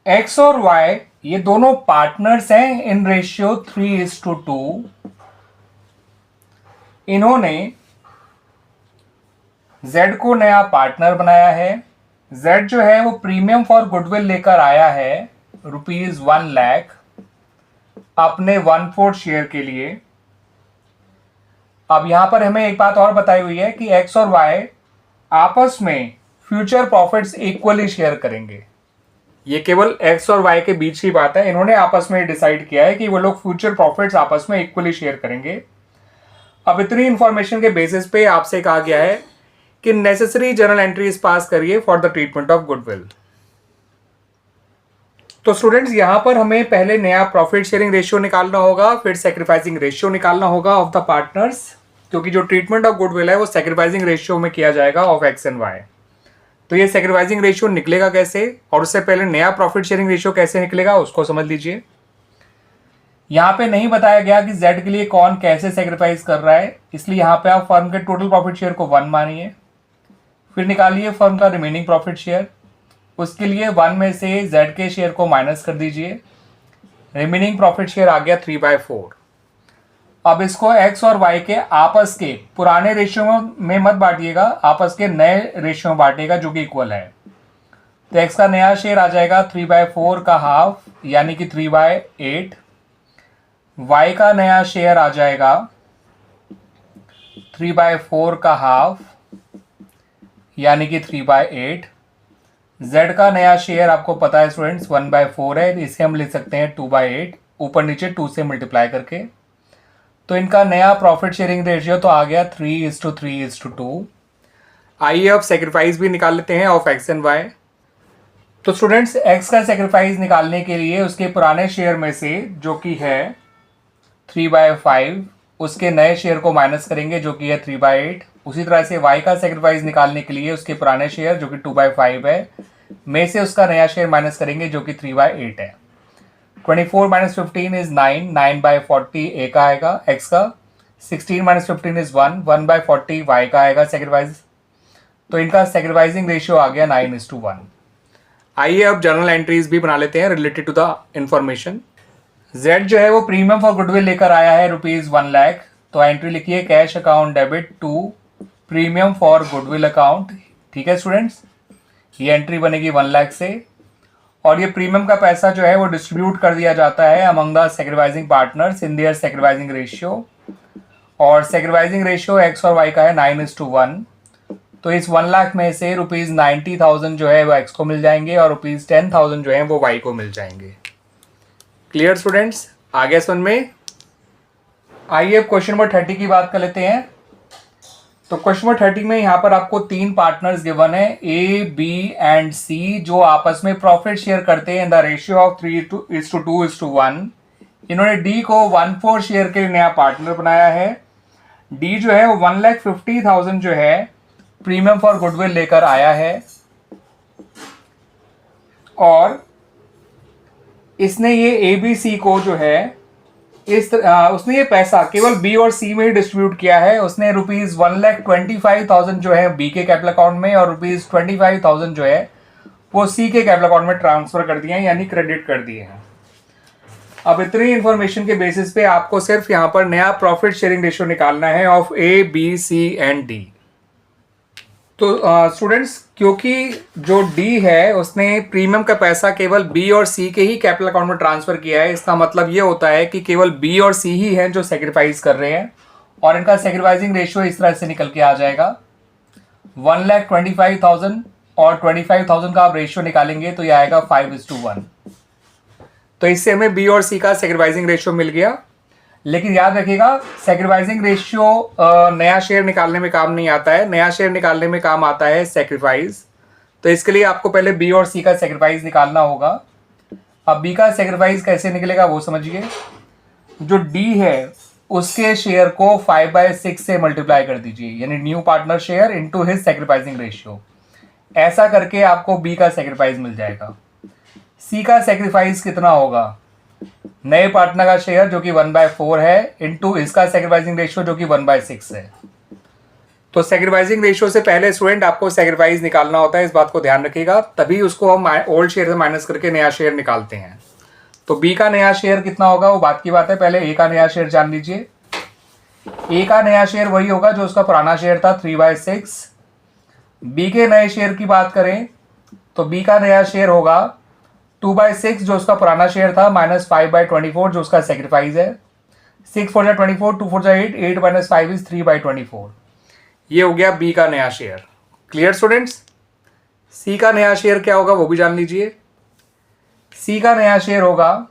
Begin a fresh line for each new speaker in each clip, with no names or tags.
X और Y ये दोनों पार्टनर्स हैं इन रेशियो 3:2। इन्होंने जेड को नया पार्टनर बनाया है। जेड जो है वो प्रीमियम फॉर गुडविल लेकर आया है ₹1,00,000 अपने 1/4 शेयर के लिए। अब यहां पर हमें एक बात और बताई हुई है कि एक्स और वाई आपस में फ्यूचर प्रॉफिट्स इक्वली शेयर करेंगे। ये केवल एक्स और वाई के बीच की बात है, इन्होंने आपस में डिसाइड किया है कि वो लोग फ्यूचर प्रॉफिट्स आपस में इक्वली शेयर करेंगे। अब इतनी इंफॉर्मेशन के बेसिस पे आपसे कहा गया है कि नेसेसरी जर्नल एंट्रीज पास करिए for the treatment of goodwill. तो स्टूडेंट्स यहां पर हमें पहले नया प्रॉफिट शेयरिंग रेशियो निकालना होगा, फिर सैक्रिफाइसिंग रेशियो निकालना होगा ऑफ द पार्टनर्स, क्योंकि जो ट्रीटमेंट ऑफ गुडविल है वो सैक्रिफाइसिंग रेशियो में किया जाएगा ऑफ एक्स एंड वाई। तो ये सैक्रिफाइसिंग रेशियो निकलेगा कैसे, और उससे पहले नया प्रॉफिट शेयरिंग रेशियो कैसे निकलेगा उसको समझ लीजिए। यहां पे नहीं बताया गया कि जेड के लिए कौन कैसे सैक्रिफाइस कर रहा है, इसलिए यहां पे आप फर्म के टोटल प्रॉफिट शेयर को 1 मानिए। फिर निकालिए फर्म का रिमेनिंग प्रॉफिट शेयर, उसके लिए 1 में से जेड के शेयर को माइनस कर दीजिए। रिमेनिंग प्रॉफिट शेयर आ गया 3/4। अब इसको एक्स और वाई के आपस के पुराने रेशियो में मत बांटिएगा, आपस के नए रेशियो में बांटिएगा जो कि इक्वल है। तो एक्स का नया शेयर आ जाएगा 3/4 का हाफ यानी कि 3/8। वाई का नया शेयर आ जाएगा 3/4 का हाफ यानी कि 3/8। जेड का नया शेयर आपको पता है स्टूडेंट्स 1/4 है, इसे हम लिख सकते हैं 2/8, ऊपर नीचे 2 से मल्टीप्लाई करके। तो इनका नया प्रॉफिट शेयरिंग रेशियो तो आ गया 3:3:2। आइए अब सेक्रीफाइस भी निकाल लेते हैं ऑफ एक्स एंड वाई। तो स्टूडेंट्स एक्स का सेक्रीफाइस निकालने के लिए उसके पुराने शेयर में से जो कि है 3/5 उसके नए शेयर को माइनस करेंगे जो कि है 3/8। उसी तरह से वाई का सेक्रीफाइस निकालने के लिए उसके पुराने शेयर जो कि 2/5 है में से उसका नया शेयर माइनस करेंगे जो कि 3/8 है। 24 - 15 इज 9, 9/40 ए का आएगा एक्स का। 16 - 15 इज 1, 1/40 वाई का आएगा सेक्रीफाइस। तो इनका सेक्रीफाइसिंग रेशियो आ गया 9:1। आइए अब जर्नल एंट्रीज भी बना लेते हैं related to the information. Z जो है वो प्रीमियम फॉर गुडविल लेकर आया है ₹1,00,000। तो एंट्री लिखिए cash account debit to premium for goodwill account. ठीक है स्टूडेंट्स, ये एंट्री बनेगी 1,00,000 से, और ये प्रीमियम का पैसा जो है वो डिस्ट्रीब्यूट कर दिया जाता है among the sacrificing partners in their sacrificing ratio. और सैक्रिफाइसिंग रेशियो एक्स और वाई का है 9:1। तो इस 1,00,000 में से ₹90,000 जो है वो एक्स को मिल जाएंगे और ₹10,000 जो है वो वाई को मिल जाएंगे। क्लियर स्टूडेंट्स, आगे समझ में। आइए अब क्वेश्चन नंबर 30 की बात कर लेते हैं। तो क्वेश्चन नंबर 30 में यहाँ पर आपको 3 पार्टनर्स गिवन है ए, बी एंड सी, जो आपस में प्रॉफिट शेयर करते हैं इन द रेशियो ऑफ 3:2:1। इन्होंने डी को 1/4 शेयर के लिए नया पार्टनर बनाया है। डी जो है वो 1,50,000 जो है प्रीमियम फॉर गुडविल लेकर आया है, और इसने ये ए बी सी को जो है उसने ये पैसा केवल बी और सी में ही डिस्ट्रीब्यूट किया है। उसने ₹1,25,000 जो है बी के कैपिटल अकाउंट में और ₹25,000 जो है वो सी के कैपिटल अकाउंट में ट्रांसफर कर दिए हैं, यानी क्रेडिट कर दिए हैं। अब इतनी इंफॉर्मेशन के बेसिस पे आपको सिर्फ यहाँ पर नया प्रॉफिट शेयरिंग रेशियो निकालना है of A, B, C and D. तो स्टूडेंट्स क्योंकि जो डी है उसने प्रीमियम का पैसा केवल बी और सी के ही कैपिटल अकाउंट में ट्रांसफर किया है, इसका मतलब ये होता है कि केवल बी और सी ही हैं जो सेक्रीफाइस कर रहे हैं, और इनका सेक्रीफाइसिंग रेशियो इस तरह से निकल के आ जाएगा 1,25,000 और 25,000 का आप रेशियो निकालेंगे तो ये आएगा 5:1। तो इससे हमें बी और सी का सेक्रीफाइसिंग रेशियो मिल गया। लेकिन याद रखिएगा सेक्रीफाइसिंग रेशियो नया शेयर निकालने में काम नहीं आता है, नया शेयर निकालने में काम आता है सेक्रीफाइस। तो इसके लिए आपको पहले बी और सी का सेक्रीफाइस निकालना होगा। अब बी का सेक्रीफाइस कैसे निकलेगा वो समझिए। जो डी है उसके शेयर को 5/6 से मल्टीप्लाई कर दीजिए, यानी new partner share into his sacrificing ratio. ऐसा करके आपको बी का सेक्रीफाइस मिल जाएगा। सी का सेक्रीफाइस कितना होगा, नए पार्टनर का शेयर जो कि 1/4 है इनटू इसका सेक्रीफाइसिंग रेशियो जो कि 1/6 है। तो सेक्रीफाइसिंग रेशियो से पहले स्टूडेंट आपको सेक्रीफाइस निकालना होता है, इस बात को ध्यान रखिएगा, तभी उसको हम ओल्ड शेयर से माइनस करके नया शेयर निकालते हैं। तो बी का नया शेयर कितना होगा वो बात की बात है, पहले ए का नया शेयर जान लीजिए। ए का नया शेयर वही होगा जो उसका पुराना शेयर था 3/6। बी के नए शेयर की बात करें तो बी का नया शेयर होगा 2/6 जो उसका पुराना शेयर था माइनस 5/24 जो उसका सेक्रीफाइस है। 6 4 जा 24, 2 4 जा 8, 8 - 5 इज 3/24। ये हो गया बी का नया शेयर। Clear students? सी का नया शेयर क्या होगा वो भी जान लीजिए। सी का नया शेयर होगा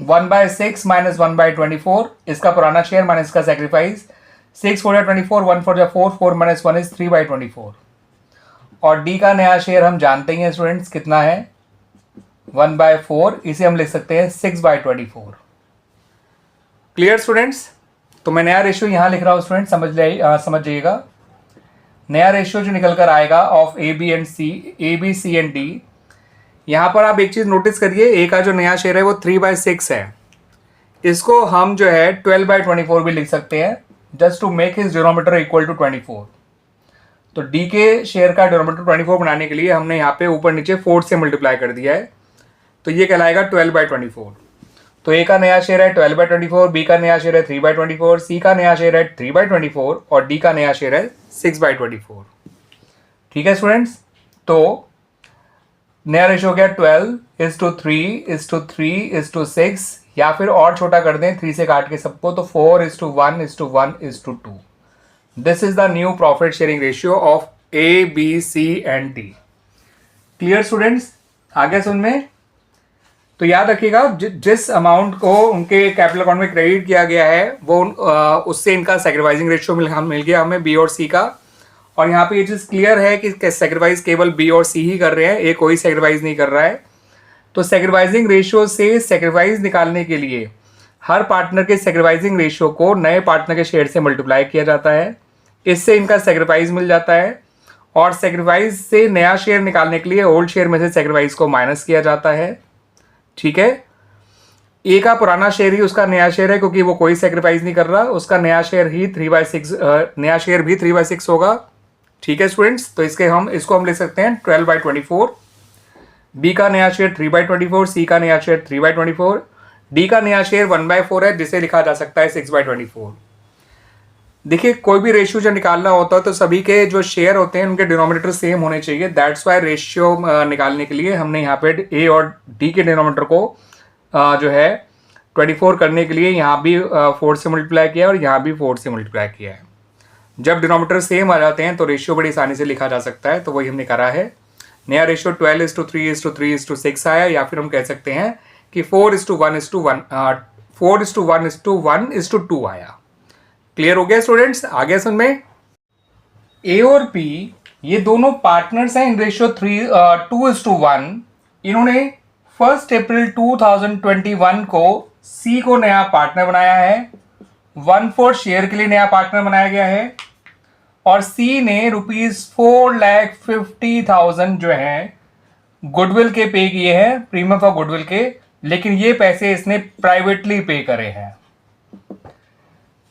1/6 माइनस 1/24, इसका पुराना शेयर माइनस इसका सेक्रीफाइस। 6 4 जा 24, 1 4 जा 4, 4 - 1 इज 3/24। और डी का नया शेयर हम जानते ही हैं स्टूडेंट्स कितना है 1/4, इसे हम लिख सकते हैं 6/24। Clear students? तो मैं नया रेशियो यहां लिख रहा हूं स्टूडेंट, समझ जाइएगा। नया रेशियो जो निकल कर आएगा of A B C and D, यहां पर आप एक चीज नोटिस करिए, ए का जो नया शेयर है वो 3/6 है, इसको हम जो है 12/24 भी लिख सकते हैं just to make his denominator equal to 24। तो डी के शेयर का डिनोमिनेटर 24 बनाने के लिए हमने यहाँ पे ऊपर नीचे 4 से मल्टीप्लाई कर दिया है, तो ये कहलाएगा 12/24। तो ए का नया शेयर है 12/24, बी का नया शेयर है 3/24, सी का नया शेयर है 3/24 और डी का नया शेयर है 6/24। ठीक है स्टूडेंट्स? तो नया रेशियो हो गया 12:3:3:6, या फिर और छोटा कर दें 3 से काट के सबको, तो 4:1:1:2। This is the new profit sharing ratio of A B C and D. Clear students? आगे सुन में तो याद रखिएगा जिस अमाउंट को उनके कैपिटल अकाउंट में क्रेडिट किया गया है वो उससे इनका सैक्रिफाइसिंग रेशियो मिल गया हमें बी और सी का। और यहाँ पे ये चीज़ क्लियर है कि सैक्रिफाइस केवल बी और सी ही कर रहे हैं, ए कोई सैक्रिफाइस नहीं कर रहा है। तो सैक्रिफाइसिंग रेशियो से सैक्रिफाइस निकालने के लिए हर पार्टनर के सैक्रिफाइसिंग रेशियो को नए पार्टनर के शेयर से मल्टीप्लाई किया जाता है, इससे इनका सैक्रिफाइस मिल जाता है। और सैक्रिफाइस से नया शेयर निकालने के लिए ओल्ड शेयर में से सैक्रिफाइस को माइनस किया जाता है। ठीक है? ए का पुराना शेयर ही उसका नया शेयर है, क्योंकि वो कोई सैक्रिफाइस नहीं कर रहा, उसका नया शेयर ही 3/6 नया शेयर भी 3/6 होगा। ठीक है स्टूडेंट्स? तो इसको हम ले सकते हैं 12/24। बी का नया शेयर 3/24, सी का नया शेयर 3/24, डी का नया शेयर 1/4 है, जिसे लिखा जा सकता है 6/24। देखिए, कोई भी रेशियो जब निकालना होता है तो सभी के जो शेयर होते हैं उनके डिनोमिनेटर सेम होने चाहिए। दैट्स वाई रेशियो निकालने के लिए हमने यहाँ पे ए और डी के डिनोमिनेटर को जो है 24 करने के लिए यहाँ भी 4 से मल्टीप्लाई किया है और यहाँ भी 4 से मल्टीप्लाई किया है। जब डिनोमिनेटर सेम आ जाते हैं तो रेशियो बड़ी आसानी से लिखा जा सकता है, तो वही हमने करा है। नया रेशियो 12:3:3:6 आया, या फिर हम कह सकते हैं कि 4:1:1 आया। क्लियर हो गया स्टूडेंट्स? आगे सुन में ए और पी ये दोनों पार्टनर्स हैं इन रेशियो 2:1। इन्होंने 1 अप्रैल 2021 को सी को नया पार्टनर बनाया है, 1/4 शेयर के लिए नया पार्टनर बनाया गया है। और सी ने ₹4,50,000 जो है गुडविल के पे किए हैं, प्रीमियम फॉर गुडविल के, लेकिन ये पैसे इसने प्राइवेटली पे करे हैं।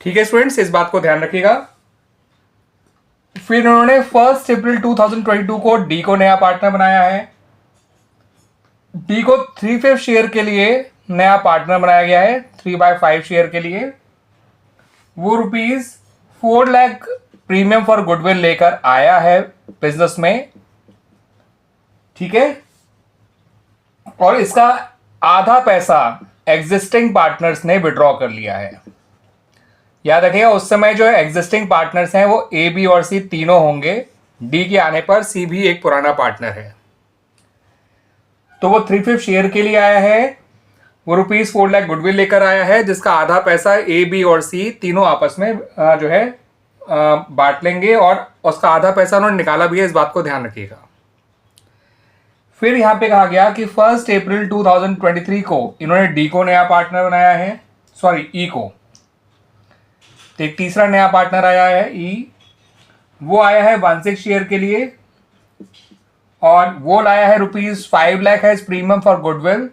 ठीक है स्टूडेंट्स, इस बात को ध्यान रखिएगा। फिर उन्होंने 1 अप्रैल 2022 को डी को नया पार्टनर बनाया है। डी को 3/5 शेयर के लिए नया पार्टनर बनाया गया है, 3/5 शेयर के लिए। वो ₹4 लाख प्रीमियम फॉर गुडविल लेकर आया है बिजनेस में। ठीक है? और इसका आधा पैसा एग्जिस्टिंग पार्टनर्स ने विड्रॉ कर लिया है। याद रखिएगा, उस समय जो एग्जिस्टिंग पार्टनर्स हैं वो ए बी और सी तीनों होंगे। डी के आने पर सी भी एक पुराना पार्टनर है। तो वो 3/5 शेयर के लिए आया है, वो ₹4 लाख गुडविल लेकर आया है, जिसका आधा पैसा ए बी और सी तीनों आपस में जो है बांट लेंगे, और उसका आधा पैसा उन्होंने निकाला भी है, इस बात को ध्यान रखिएगा। फिर यहां पे कहा गया कि 1 अप्रैल 2023 को इन्होंने डी को नया पार्टनर बनाया है, सॉरी ई को। तो एक तीसरा नया पार्टनर आया है ई, वो आया है 1/6 शेयर के लिए, और वो लाया है ₹5 lakh as premium for goodwill,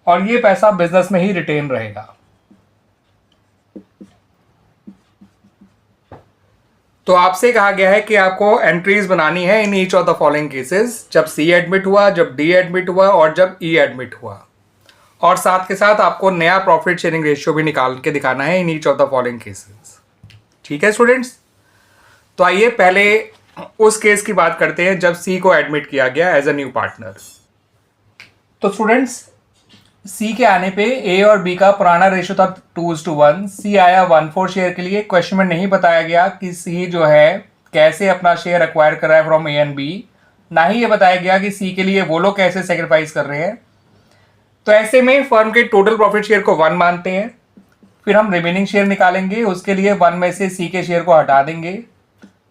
और ये पैसा बिजनेस में ही रिटेन रहेगा। तो आपसे कहा गया है कि आपको एंट्रीज बनानी है in each of the following cases, जब सी एडमिट हुआ, जब डी एडमिट हुआ और जब ई एडमिट हुआ, और साथ के साथ आपको नया प्रॉफिट शेयरिंग रेशियो भी निकाल के दिखाना है in each of the following cases. ठीक है स्टूडेंट्स, तो आइए पहले उस केस की बात करते हैं जब सी को एडमिट किया गया एज अ न्यू पार्टनर। तो स्टूडेंट्स, सी के आने पे ए और बी का पुराना रेशियो था 2:1, सी आया 1/4 शेयर के लिए। क्वेश्चन में नहीं बताया गया कि सी जो है कैसे अपना शेयर एक्वायर कर रहा है फ्रॉम ए एंड बी, ना ही ये बताया गया कि सी के लिए वो लोग कैसे सेक्रीफाइस कर रहे हैं। तो ऐसे में फर्म के टोटल प्रॉफिट शेयर को 1 मानते हैं, फिर हम रिमेनिंग शेयर निकालेंगे, उसके लिए 1 में से सी के शेयर को हटा देंगे,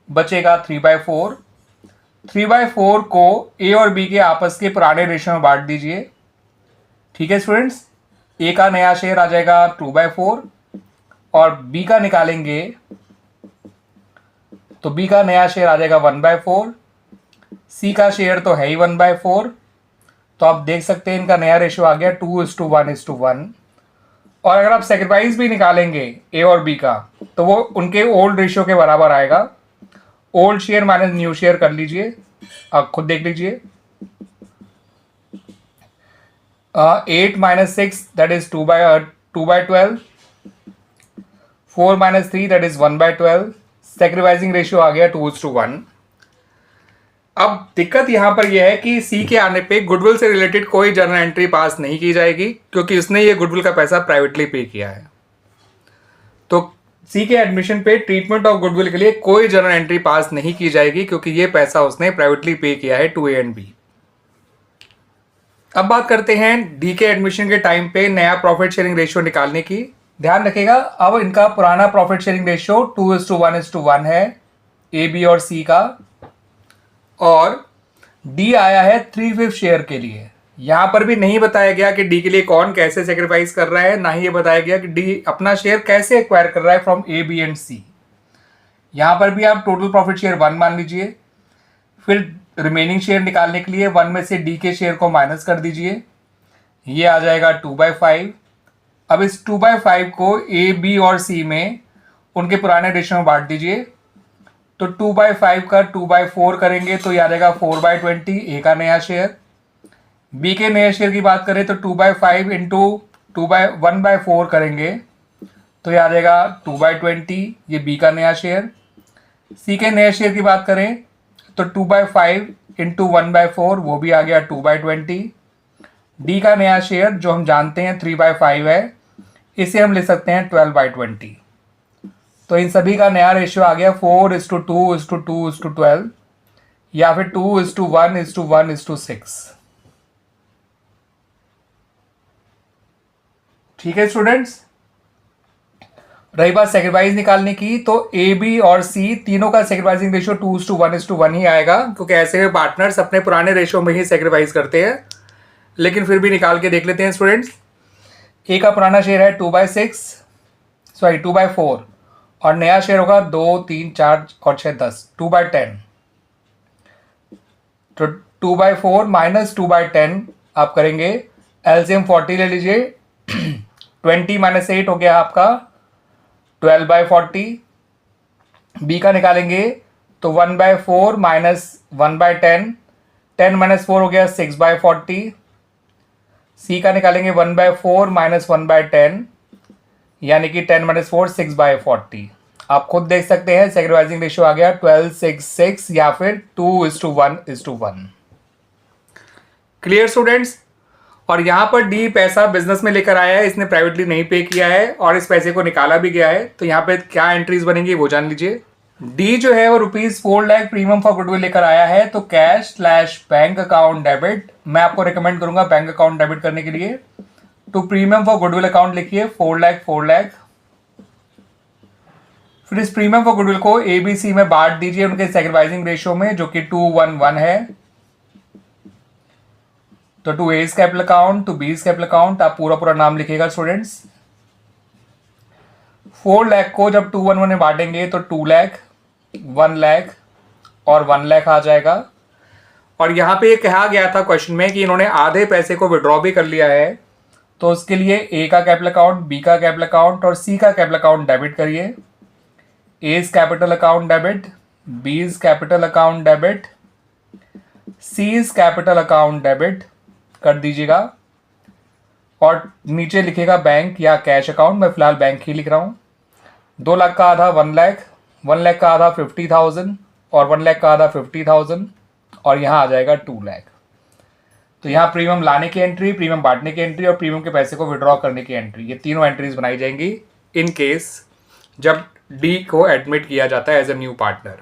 बचेगा 3/4। 3/4 को ए और बी के आपस के पुराने रेशियो में बांट दीजिए। ठीक है स्टूडेंट्स, ए का नया शेयर आ जाएगा 2/4 और बी का निकालेंगे तो बी का नया शेयर आ जाएगा 1/4। सी का शेयर तो है ही 1/4, तो आप देख सकते हैं इनका नया रेशियो आ गया 2:1:1। और अगर आप सेक्रीफाइस भी निकालेंगे ए और बी का तो वो उनके ओल्ड रेशियो के बराबर आएगा। Old share minus new share कर लीजिए, आप खुद देख लीजिए। 8 - 6 that is 2/12, 4 - 3 that is 1/12। Sacrificing ratio आ गया 2:1। अब दिक्कत यहां पर यह है कि सी के आने पे गुडविल से रिलेटेड कोई जर्नल एंट्री पास नहीं की जाएगी, क्योंकि उसने ये गुडविल का पैसा प्राइवेटली पे किया है। तो सी के एडमिशन पे ट्रीटमेंट ऑफ गुडविल के लिए कोई जर्नल एंट्री पास नहीं की जाएगी, क्योंकि ये पैसा उसने प्राइवेटली पे किया है टू ए एंड बी। अब बात करते हैं डी के एडमिशन के टाइम पे नया प्रॉफिट शेयरिंग रेशियो निकालने की। ध्यान रखिएगा, अब इनका पुराना प्रॉफिट शेयरिंग रेशियो 2:1:1 है ए बी और सी का, और डी आया है 3/5 शेयर के लिए। यहां पर भी नहीं बताया गया कि डी के लिए कौन कैसे सेक्रीफाइस कर रहा है, ना ही ये बताया गया कि डी अपना शेयर कैसे एक्वायर कर रहा है फ्रॉम ए बी एंड सी। यहां पर भी आप टोटल प्रॉफिट शेयर 1 मान लीजिए, फिर रिमेनिंग शेयर निकालने के लिए 1 में से डी के शेयर को माइनस कर दीजिए, ये आ जाएगा 2/5। अब इस 2/5 को ए बी और सी में उनके पुराने रेशियो में बांट दीजिए, तो 2/5 का 2/4 करेंगे तो ये आ जाएगा 4/20 ए का नया शेयर। बी के नए शेयर की बात करें तो 2/5 इंटू 1/4 करेंगे तो ये आ जाएगा 2/20, ये बी का नया शेयर। सी के नए शेयर की बात करें तो 2/5 इंटू 1/4, वो भी आ गया 2/20। डी का नया शेयर जो हम जानते हैं 3/5 है, इसे हम ले सकते हैं 12/20। तो इन सभी का नया रेशियो आ गया 4:2:2:12 या फिर 2:1:1:6। ठीक है स्टूडेंट्स, रही बात सेक्रीफाइस निकालने की, तो ए बी और सी तीनों का सेक्रीफाइसिंग रेशियो 2:1:1 ही आएगा, क्योंकि ऐसे पार्टनर्स अपने पुराने रेशियो में ही सेक्रीफाइस करते हैं। लेकिन फिर भी निकाल के देख लेते हैं स्टूडेंट्स। ए का पुराना शेयर है 2/4 और नया शेयर होगा 2, 3, 4 और 6, 10, 2/10। तो 2/4 माइनस 2/10 आप करेंगे, एलसीएम 40 ले लीजिए, 20 - 8 हो गया आपका 12/40। बी का निकालेंगे तो 1/4 माइनस 1/10, 10 - 4 हो गया 6/40। सी का निकालेंगे 1/4 माइनस 1/10, यानी कि 10 - 4 6/40। आप खुद देख सकते हैं सेक्रीफाइसिंग रेशियो आ गया 12:6:6 या फिर 2:1:1। क्लियर स्टूडेंट्स, और यहां पर डी पैसा बिजनेस में लेकर आया है, इसने प्राइवेटली नहीं पे किया है और इस पैसे को निकाला भी गया है। तो यहाँ पे क्या एंट्रीज बनेंगी वो जान लीजिए। डी जो है वो ₹4 लाख प्रीमियम फॉर गुडविल लेकर आया है, तो कैश/बैंक अकाउंट डेबिट, मैं आपको रिकमेंड करूंगा बैंक अकाउंट डेबिट करने के लिए। तो प्रीमियम फॉर गुडविल अकाउंट लिखिए 4 लाख। फिर इस प्रीमियम फॉर गुडविल को एबीसी में बांट दीजिए उनके सेक्रीफाइसिंग रेशियो में, जो कि 2:1:1 है। तो to A's capital account, to B's capital account, आप पूरा नाम लिखिएगा स्टूडेंट्स। 4 लाख को जब 2:1:1 में बांटेंगे तो 2 लाख, 1 लाख और 1 लाख आ जाएगा। और यहाँ पे कहा गया था क्वेश्चन में कि इन्होंने आधे पैसे को विड्रॉ भी कर लिया है, तो उसके लिए ए का कैपिटल अकाउंट, बी का कैपिटल अकाउंट और सी का कैपिटल अकाउंट डेबिट करिए। A is capital account debit, B is capital account debit, C is capital account debit कर दीजिएगा और नीचे लिखेगा बैंक या कैश अकाउंट। मैं फिलहाल बैंक ही लिख रहा हूँ। 2 लाख का आधा 1 लाख, 1 लाख का आधा 50,000 और 1 लाख का आधा 50,000 और यहाँ आ जाएगा 2 लाख। तो यहाँ प्रीमियम लाने की एंट्री, प्रीमियम बांटने की एंट्री और प्रीमियम के पैसे को विड्रॉ करने की एंट्री, ये तीनों एंट्रीज बनाई जाएंगी इन केस जब डी को एडमिट किया जाता है एज ए न्यू पार्टनर।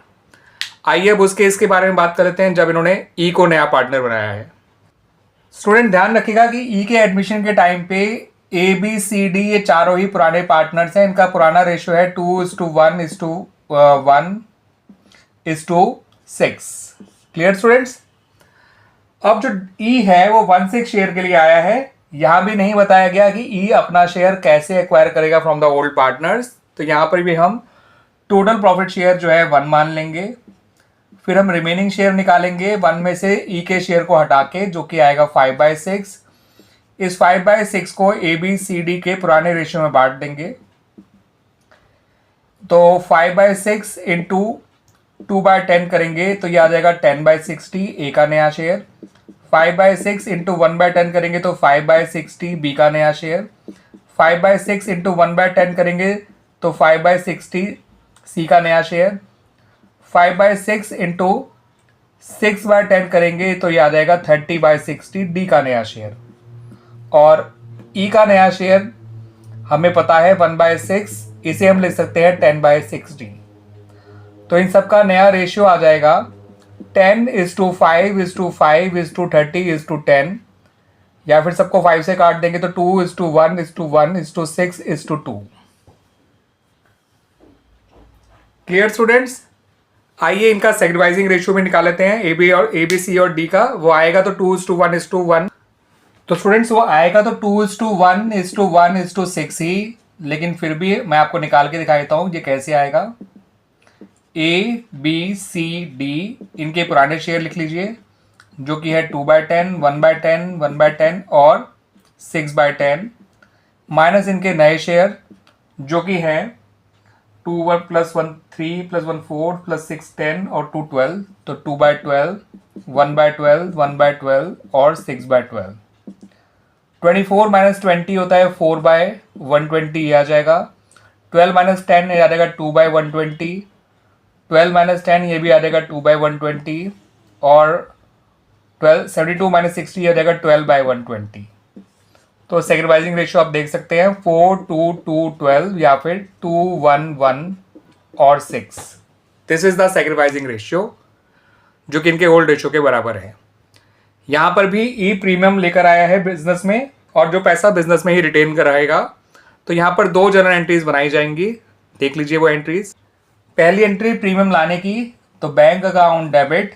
आइए अब उस केस के बारे में बात कर लेते हैं जब इन्होंने ई को नया पार्टनर बनाया है। स्टूडेंट ध्यान रखिएगा कि ई के एडमिशन के टाइम पे ए बी सी डी ये चारों ही पुराने पार्टनर्स हैं। इनका पुराना रेशियो है 2:1:1:6। Clear students. अब जो ई है वो 1/6 शेयर के लिए आया है। यहां भी नहीं बताया गया कि ई अपना शेयर कैसे एक्वायर करेगा फ्रॉम द ओल्ड पार्टनर्स। तो यहां पर भी हम टोटल प्रॉफिट शेयर जो है 1 मान लेंगे, फिर हम रिमेनिंग शेयर निकालेंगे 1 में से ई के शेयर को हटा के, जो कि आएगा 5/6। इस 5/6 को ए बी सी डी के पुराने रेशियो में बांट देंगे। तो 5/6 इंटू 2/10 करेंगे तो ये आ जाएगा 10/60 ए का नया शेयर। 5/6 इंटू 1/10 करेंगे तो 5/60 बी का नया शेयर। 5/6 इंटू 1/10 करेंगे तो 5/60 सी का नया शेयर। 5/6 इंटू 6/10 करेंगे तो ये आ जाएगा 30/60 डी का नया शेयर। और ई का नया शेयर हमें पता है 1/6, इसे हम लिख सकते हैं 10/60। तो इन सब का नया रेशियो आ जाएगा 10:5:5:30:10, या फिर सबको 5 से काट देंगे तो 2:1:1:6:2। Clear students. आइए इनका सेग्रीगाइजिंग रेशियो में निकाल लेते हैं ए बी सी और डी का। वो आएगा तो 2:1:1। तो स्टूडेंट्स वो आएगा तो 2:1:1:6 ही, लेकिन फिर भी मैं आपको निकाल के दिखा देता हूं ये कैसे आएगा। ए बी सी डी इनके पुराने शेयर लिख लीजिए, जो कि है 2/10, 1/10, 1/10 और 6/10, माइनस इनके नए शेयर जो कि है 2 + 1 3 + 1 4 + 6 10 और 2 12। तो 2/12, 1/12, 1/12 और 6/12। 24 - 20 होता है 4/120, ये आ जाएगा। 12 - 10 ये आ जाएगा 2/120। 12 - 10 ये भी आ जाएगा 2/120 और 72 - 60 आ जाएगा 12/120। तो सेग्रीगाइजिंग रेशियो आप देख सकते हैं 4 2 2 12 या फिर 2 1 1 और 6। दिस इज द सेग्रीगाइजिंग रेशियो जो कि इनके ओल्ड रेशियो के बराबर है। यहां पर भी ई प्रीमियम लेकर आया है बिजनेस में और जो पैसा बिजनेस में ही रिटेन कराएगा। तो यहां पर 2 जनरल एंट्रीज बनाई जाएंगी, देख लीजिए वो एंट्रीज। पहली एंट्री प्रीमियम लाने की, तो bank account debit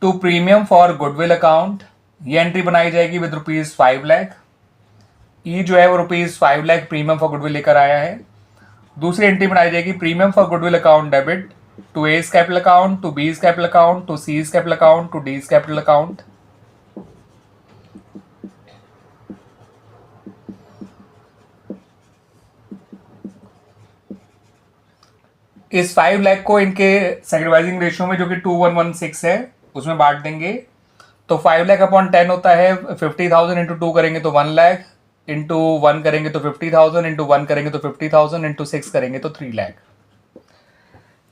to premium for goodwill account, ये एंट्री बनाई जाएगी विद ₹5 लाख। ई जो है वो ₹5 लाख प्रीमियम फॉर गुडविल लेकर आया है। दूसरी एंट्री बनाई जाएगी premium for goodwill account debit to A's capital account, to B's capital account, to C's capital account, to D's capital account. इस 5 लाख को इनके सेग्रीगाइजिंग रेशियो में जो कि 2:1:6 है उसमें बांट देंगे। तो 5 लाख अपॉन 10 होता है 50,000 इंटू 2 करेंगे तो 1 लाख, इंटू 1 करेंगे तो 50,000, इंटू 1 करेंगे तो 50,000, इंटू 6 करेंगे तो 3 लाख।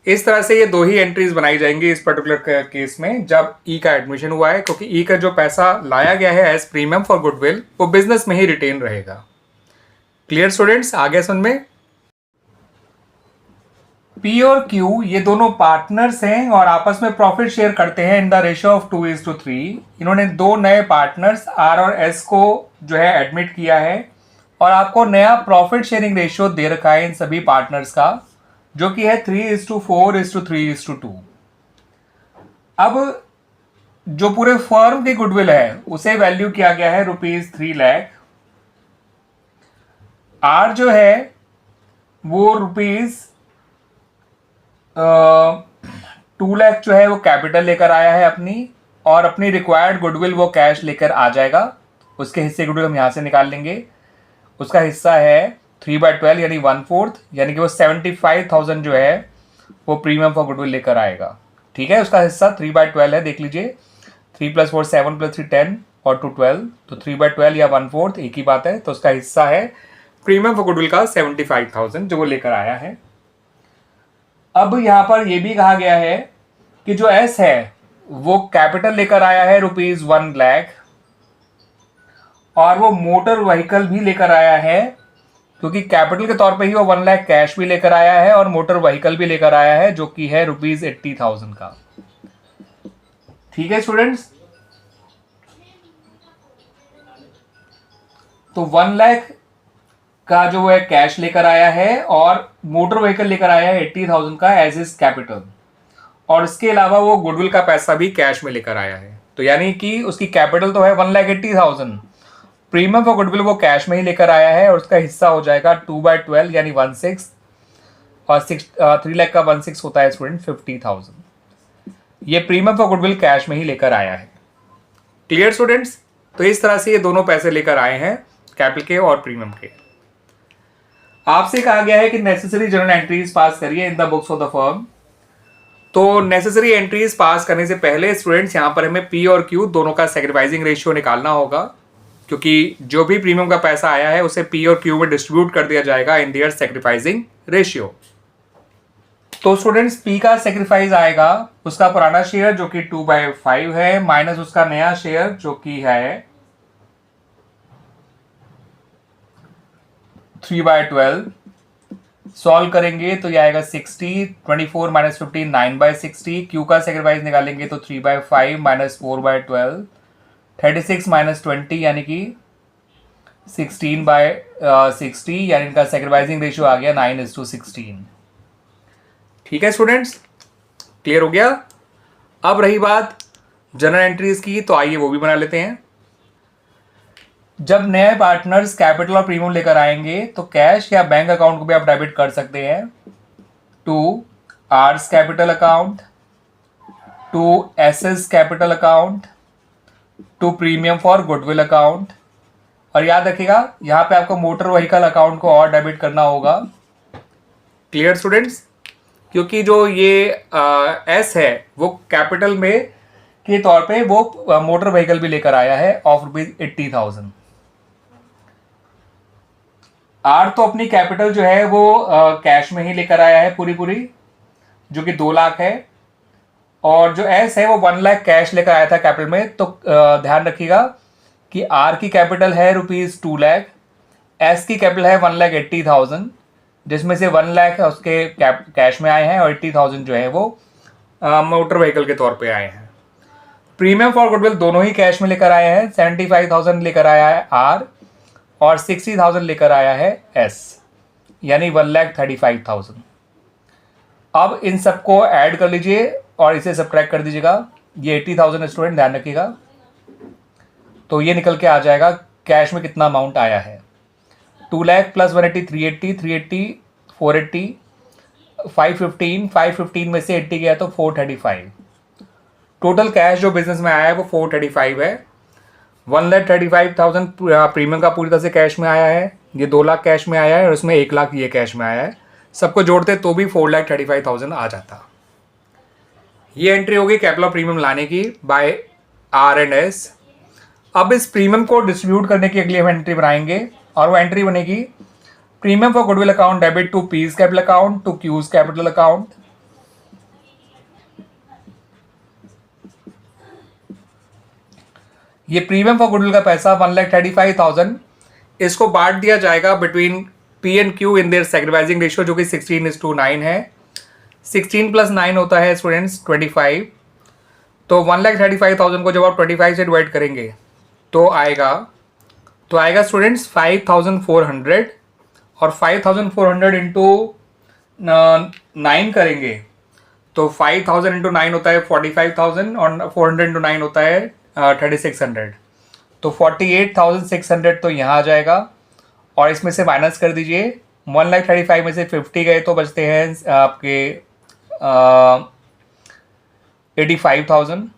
इस तरह से ये 2 ही एंट्रीज बनाई जाएंगी इस पर्टिकुलर केस में जब ई का एडमिशन हुआ है, क्योंकि ई का जो पैसा लाया गया है एज प्रीमियम फॉर गुडविल वो बिजनेस में ही रिटेन रहेगा। क्लियर स्टूडेंट्स, आगे सुन में। पी और क्यू ये दोनों पार्टनर्स हैं और आपस में प्रॉफिट शेयर करते हैं इन द रेशियो ऑफ 2:3। इन्होंने 2 नए पार्टनर्स आर और एस को जो है एडमिट किया है और आपको नया प्रॉफिट शेयरिंग रेशियो दे रखा है इन सभी पार्टनर्स का, जो कि है 3:4:3:2। अब जो पूरे फर्म की गुडविल है उसे वैल्यू किया गया है ₹3 लाख। आर जो है वो ₹2 लाख जो है वो कैपिटल लेकर आया है अपनी, और अपनी रिक्वायर्ड गुडविल वो कैश लेकर आ जाएगा। उसके हिस्से गुडविल हम यहां से निकाल लेंगे। उसका हिस्सा है 3/12 यानी 1/4, यानी कि वो 75,000 जो है वो प्रीमियम फॉर गुडविल लेकर आएगा। ठीक है, उसका हिस्सा 3/12 है, देख लीजिए 3 + 4 7 + 3 10 और 2 12, तो 3/12 या 1/4 एक ही बात है। तो उसका हिस्सा है प्रीमियम फॉर गुडविल का 75,000 जो वो लेकर आया है। अब यहां पर यह भी कहा गया है कि जो एस है वो कैपिटल लेकर आया है ₹1 लाख, और वो मोटर व्हीकल भी लेकर आया है, क्योंकि कैपिटल के तौर पे ही वो 1 लाख कैश भी लेकर आया है और मोटर व्हीकल भी लेकर आया है जो कि है ₹80,000 का। ठीक है स्टूडेंट्स, तो 1 लाख का जो है कैश लेकर आया है और मोटर व्हीकल लेकर आया है 80,000 का एज इज कैपिटल, और इसके अलावा वो गुडविल का पैसा भी कैश में लेकर आया है। तो यानी कि उसकी कैपिटल तो है 1,80,000, प्रीमियम फॉर गुडविल वो कैश में ही लेकर आया है और उसका हिस्सा हो जाएगा 2/12 यानी 1/6, और 3 लाख का 1/6 होता है स्टूडेंट 50,000। ये प्रीमियम फॉर गुडविल कैश में ही लेकर आया है। क्लियर स्टूडेंट्स, तो इस तरह से ये दोनों पैसे लेकर आए हैं, कैपिटल के और प्रीमियम के। आपसे कहा गया है कि नेसेसरी जर्नल एंट्रीज पास करिए in the books of the firm. तो नेसेसरी एंट्रीज पास करने से पहले स्टूडेंट्स यहां पर हमें पी और क्यू दोनों का सैक्रिफाइसिंग रेशियो निकालना होगा, क्योंकि जो भी प्रीमियम का पैसा आया है उसे पी और क्यू में डिस्ट्रीब्यूट कर दिया जाएगा इन देयर सैक्रिफाइसिंग रेशियो। तो स्टूडेंट्स पी का सैक्रिफाइस आएगा उसका पुराना शेयर जो कि 2/5 है माइनस उसका नया शेयर जो कि है 3/12। सॉल्व करेंगे तो ये आएगा 60, 24 - 15 9/60। क्यू का सैक्रिफाइस निकालेंगे तो 3/5 माइनस 4/12, 36 - 20 यानी कि 16/60, यानी इनका सैक्रिफाइसिंग रेशियो आ गया 9:16। ठीक है स्टूडेंट्स, क्लियर हो गया। अब रही बात जनरल एंट्रीज की, तो आइए वो भी बना लेते हैं। जब नए पार्टनर्स कैपिटल और प्रीमियम लेकर आएंगे तो कैश या बैंक अकाउंट को भी आप डेबिट कर सकते हैं to R's capital account, to S's capital account, to premium for goodwill account, और याद रखिएगा यहां पे आपको मोटर व्हीकल अकाउंट को और डेबिट करना होगा। क्लियर स्टूडेंट्स, क्योंकि जो ये एस है वो कैपिटल में के तौर पे वो मोटर व्हीकल भी लेकर आया है ऑफ ₹80,000। आर तो अपनी कैपिटल जो है वो कैश में ही लेकर आया है पूरी जो कि 2 लाख है, और जो एस है वो 1 लाख कैश लेकर आया था कैपिटल में। तो ध्यान रखिएगा कि आर की कैपिटल है ₹2 लाख, एस की कैपिटल है 1,80,000, जिसमें से 1 लाख उसके कैश में आए हैं और 80,000 जो है वो मोटर व्हीकल के तौर पे आए हैं। प्रीमियम फॉर गुडविल दोनों ही कैश में लेकर आए हैं, 75,000 लेकर आया है आर और 60,000 लेकर आया है एस, यानी 1,35,000। अब इन सबको ऐड कर लीजिए और इसे सब्ट्रैक्ट कर दीजिएगा। ये 80,000 स्टूडेंट ध्यान रखिएगा, तो ये निकल के आ जाएगा कैश में कितना अमाउंट आया है। 2 लाख प्लस 180 380, 380 480 515, 515 में से 80 गया तो 435। टोटल कैश जो बिजनेस में आया है वो 435 है। 1,35,000 प्रीमियम का पूरी तरह से कैश में आया है, ये 2 लाख कैश में आया है और उसमें 1 लाख ये कैश में आया है। सबको जोड़ते तो भी 4,35,000 आ जाता। ये एंट्री होगी कैपिटल और प्रीमियम लाने की बाय आर एंड एस। अब इस प्रीमियम को डिस्ट्रीब्यूट करने की अगली हम एंट्री बनाएंगे और वो एंट्री बनेगी premium for goodwill account debit to P's capital account to Q's capital account. ये प्रीमियम फॉर गुडविल का पैसा 1,35,000 इसको बांट दिया जाएगा between P and Q in their sacrificing ratio जो कि 16:9 है। 16 + 9 होता है स्टूडेंट्स 25। तो 1,35,000 को जब आप 25 से डिवाइड करेंगे तो आएगा स्टूडेंट्स 5,400, और 5,400 इंटू 9 करेंगे तो 5,000 इंटू 9 होता है 45,000 और 400 इंटू 9 होता है 3,600। तो 48,600 तो यहाँ आ जाएगा, और इसमें से माइनस कर दीजिए 1,35,000 में से 50 गए तो बचते हैं आपके 85,000,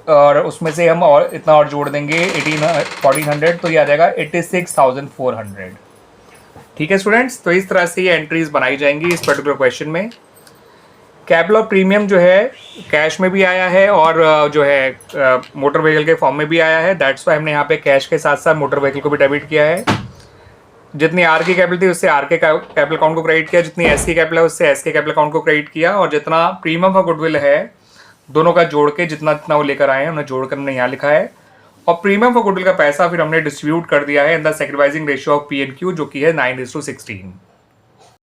और उसमें से हम और इतना और जोड़ देंगे 1,400 तो ये आ जाएगा 86,400। ठीक है स्टूडेंट्स, तो इस तरह से ये एंट्रीज बनाई जाएंगी इस पर्टिकुलर क्वेश्चन में। कैपिटल और प्रीमियम जो है कैश में भी आया है और जो है मोटर व्हीकल के फॉर्म में भी आया है। दैट्स वाई हमने यहाँ पे कैश के साथ साथ मोटर व्हीकल को भी डेबिट किया है। जितनी आर की कैपिटल थी उससे आर के कैपिटल अकाउंट को क्रेडिट किया, जितनी एस की कैपिटल है उससे एस के कैपिटल अकाउंट को क्रेडिट किया, और जितना प्रीमियम और गुडविल है दोनों का जोड़ के जितना जितना वो लेकर आए हैं उन्हें जोड़कर हमने यहाँ लिखा है। और प्रीमियम और गुडविल का पैसा फिर हमने डिस्ट्रीब्यूट कर दिया है in the sacrificing ratio of P and Q, जो कि है 9:16।